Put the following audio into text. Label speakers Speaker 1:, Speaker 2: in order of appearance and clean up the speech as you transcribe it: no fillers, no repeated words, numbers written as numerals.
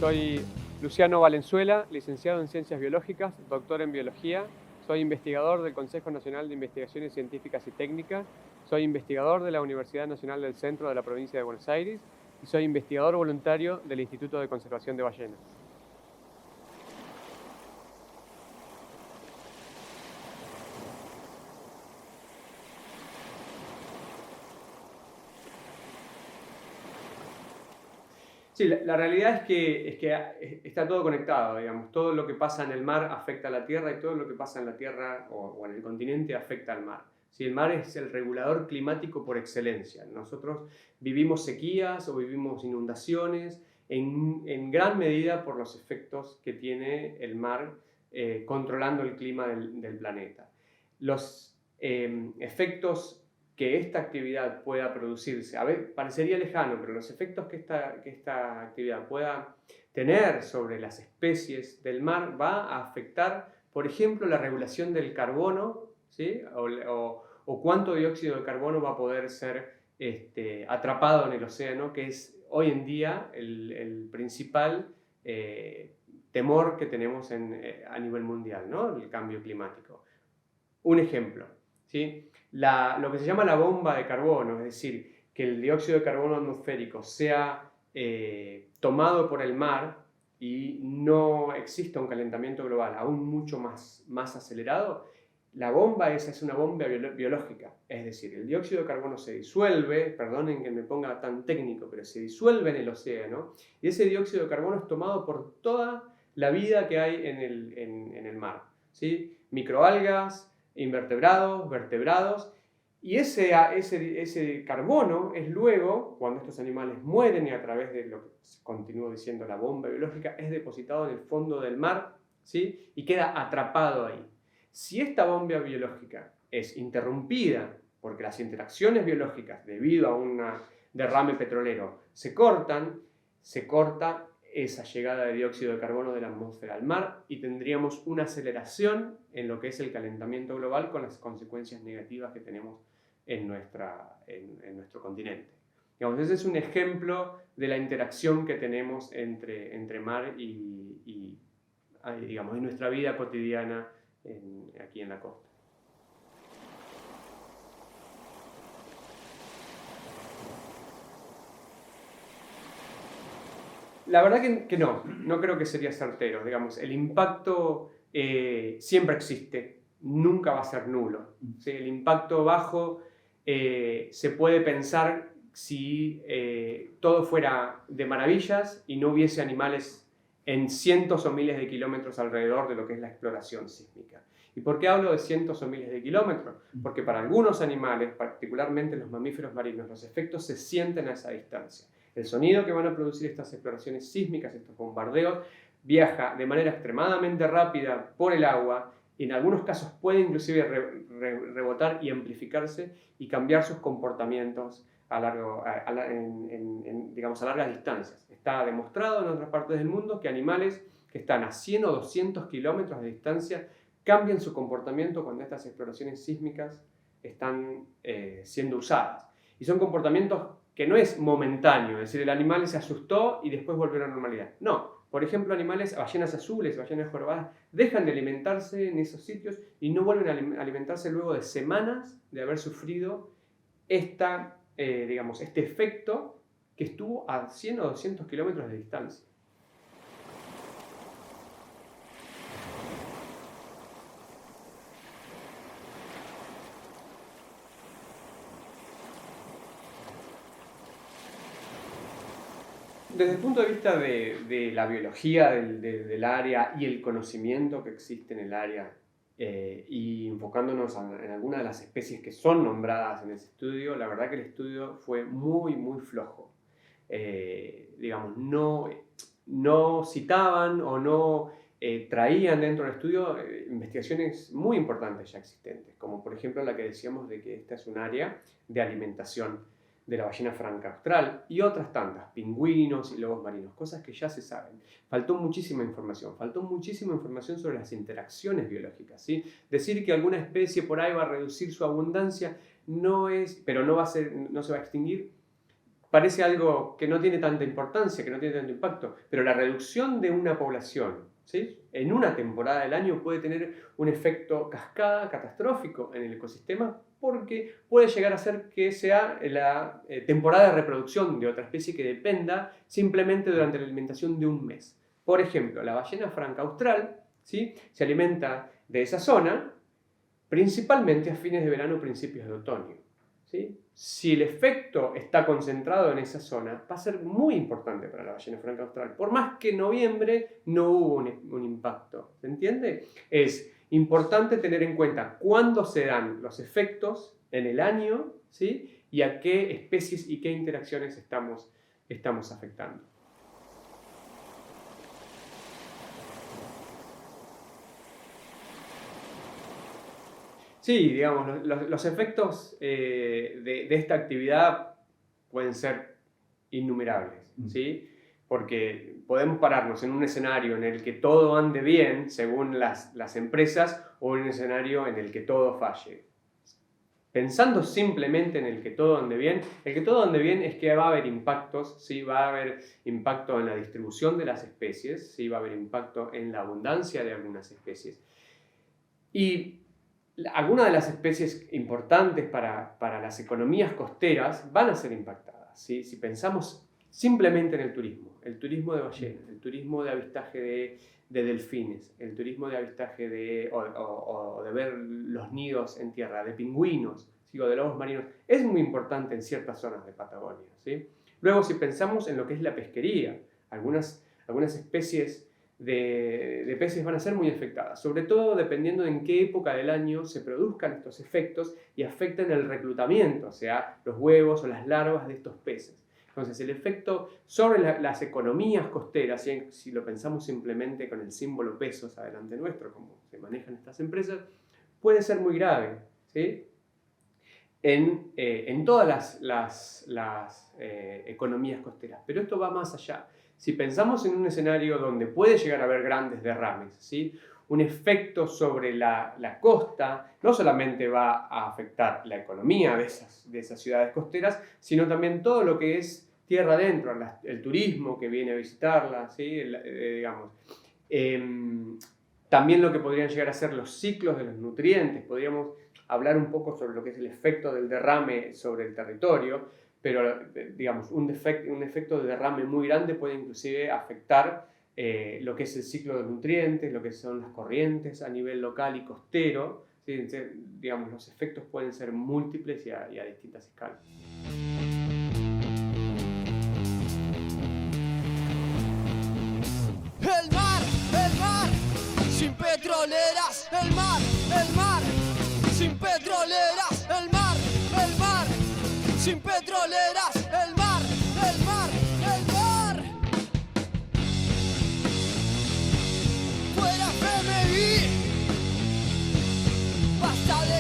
Speaker 1: Soy Luciano Valenzuela, licenciado en Ciencias Biológicas, doctor en Biología. Soy investigador del Consejo Nacional de Investigaciones Científicas y Técnicas. Soy investigador de la Universidad Nacional del Centro de la Provincia de Buenos Aires y soy investigador voluntario del Instituto de Conservación de Ballenas. Sí, la realidad es que está todo conectado, digamos. Todo lo que pasa en el mar afecta a la Tierra y todo lo que pasa en la Tierra o en el continente afecta al mar. Sí, el mar es el regulador climático por excelencia. Nosotros vivimos sequías o vivimos inundaciones en gran medida por los efectos que tiene el mar controlando el clima del planeta. Los efectos que esta actividad pueda producirse, a ver, parecería lejano, pero los efectos que esta actividad pueda tener sobre las especies del mar va a afectar, por ejemplo, la regulación del carbono, ¿sí? o cuánto dióxido de carbono va a poder ser atrapado en el océano, que es hoy en día el principal temor que tenemos a nivel mundial, ¿no? El cambio climático. Un ejemplo, ¿sí? Lo que se llama la bomba de carbono, es decir, que el dióxido de carbono atmosférico sea tomado por el mar y no exista un calentamiento global aún mucho más acelerado. La bomba esa es una bomba biológica, es decir, el dióxido de carbono se disuelve, perdonen que me ponga tan técnico, pero se disuelve en el océano y ese dióxido de carbono es tomado por toda la vida que hay en el mar, ¿sí? Microalgas, invertebrados, vertebrados, y ese carbono es luego, cuando estos animales mueren y a través de lo que continúo diciendo la bomba biológica, es depositado en el fondo del mar, ¿sí? Y queda atrapado ahí. Si esta bomba biológica es interrumpida porque las interacciones biológicas debido a un derrame petrolero se corta esa llegada de dióxido de carbono de la atmósfera al mar y tendríamos una aceleración en lo que es el calentamiento global con las consecuencias negativas que tenemos en nuestro continente. Digamos, ese es un ejemplo de la interacción que tenemos entre mar y digamos, en nuestra vida cotidiana aquí en la costa. La verdad que no creo que sería certero. Digamos, el impacto siempre existe, nunca va a ser nulo. ¿Sí? El impacto bajo se puede pensar si todo fuera de maravillas y no hubiese animales en cientos o miles de kilómetros alrededor de lo que es la exploración sísmica. ¿Y por qué hablo de cientos o miles de kilómetros? Porque para algunos animales, particularmente los mamíferos marinos, los efectos se sienten a esa distancia. El sonido que van a producir estas exploraciones sísmicas, estos bombardeos, viaja de manera extremadamente rápida por el agua y en algunos casos puede inclusive rebotar y amplificarse y cambiar sus comportamientos digamos, a largas distancias. Está demostrado en otras partes del mundo que animales que están a 100 o 200 kilómetros de distancia cambian su comportamiento cuando estas exploraciones sísmicas están siendo usadas. Y son comportamientos que no es momentáneo, es decir, el animal se asustó y después volvió a la normalidad. No, por ejemplo, ballenas azules, ballenas jorobadas, dejan de alimentarse en esos sitios y no vuelven a alimentarse luego de semanas de haber sufrido digamos, este efecto que estuvo a 100 o 200 kilómetros de distancia. Desde el punto de vista de la biología del área y el conocimiento que existe en el área, y enfocándonos en algunas de las especies que son nombradas en ese estudio, la verdad que el estudio fue muy, muy flojo. Digamos, no citaban o no traían dentro del estudio investigaciones muy importantes ya existentes, como por ejemplo la que decíamos de que esta es un área de alimentación de la ballena franca austral y otras tantas, pingüinos y lobos marinos, cosas que ya se saben. Faltó muchísima información sobre las interacciones biológicas, ¿sí? Decir que alguna especie por ahí va a reducir su abundancia pero no se va a extinguir, parece algo que no tiene tanta importancia, que no tiene tanto impacto, pero la reducción de una población, ¿sí?, en una temporada del año puede tener un efecto cascada catastrófico en el ecosistema, porque puede llegar a ser que sea la temporada de reproducción de otra especie que dependa simplemente durante la alimentación de un mes. Por ejemplo, la ballena franca austral, ¿sí?, se alimenta de esa zona principalmente a fines de verano o principios de otoño, ¿sí? Si el efecto está concentrado en esa zona, va a ser muy importante para la ballena franca austral. Por más que en noviembre no hubo un impacto, ¿se entiende? Es importante tener en cuenta cuándo se dan los efectos en el año, ¿sí?, y a qué especies y qué interacciones estamos afectando. Sí, digamos, los efectos de esta actividad pueden ser innumerables, ¿sí? Porque podemos pararnos en un escenario en el que todo ande bien, según las empresas, o en un escenario en el que todo falle. Pensando simplemente en el que todo ande bien, el que todo ande bien es que va a haber impactos, ¿sí? Va a haber impacto en la distribución de las especies, ¿sí? Va a haber impacto en la abundancia de algunas especies. Y algunas de las especies importantes para las economías costeras van a ser impactadas, ¿sí? Si pensamos simplemente en el turismo de ballenas, el turismo de avistaje de delfines, el turismo de avistaje o de ver los nidos en tierra, de pingüinos, ¿sí?, o de lobos marinos, es muy importante en ciertas zonas de Patagonia, ¿sí? Luego, si pensamos en lo que es la pesquería, algunas especies de peces van a ser muy afectadas, sobre todo dependiendo de en qué época del año se produzcan estos efectos y afecten el reclutamiento, o sea, los huevos o las larvas de estos peces. Entonces, el efecto sobre las economías costeras, si lo pensamos simplemente con el símbolo pesos adelante nuestro, como se manejan estas empresas, puede ser muy grave, ¿sí?, en todas las economías costeras. Pero esto va más allá. Si pensamos en un escenario donde puede llegar a haber grandes derrames, ¿sí?, un efecto sobre la costa no solamente va a afectar la economía de esas ciudades costeras, sino también todo lo que es tierra adentro, el turismo que viene a visitarla, ¿sí?, digamos. También lo que podrían llegar a ser los ciclos de los nutrientes. Podríamos hablar un poco sobre lo que es el efecto del derrame sobre el territorio, pero digamos, un efecto de derrame muy grande puede inclusive afectar lo que es el ciclo de nutrientes, lo que son las corrientes a nivel local y costero, ¿sí? Digamos, los efectos pueden ser múltiples y a distintas escalas.
Speaker 2: El mar, sin petroleras, el mar, sin petroleras, el mar, sin petroleras, el mar, el mar. Fuera FMI, basta de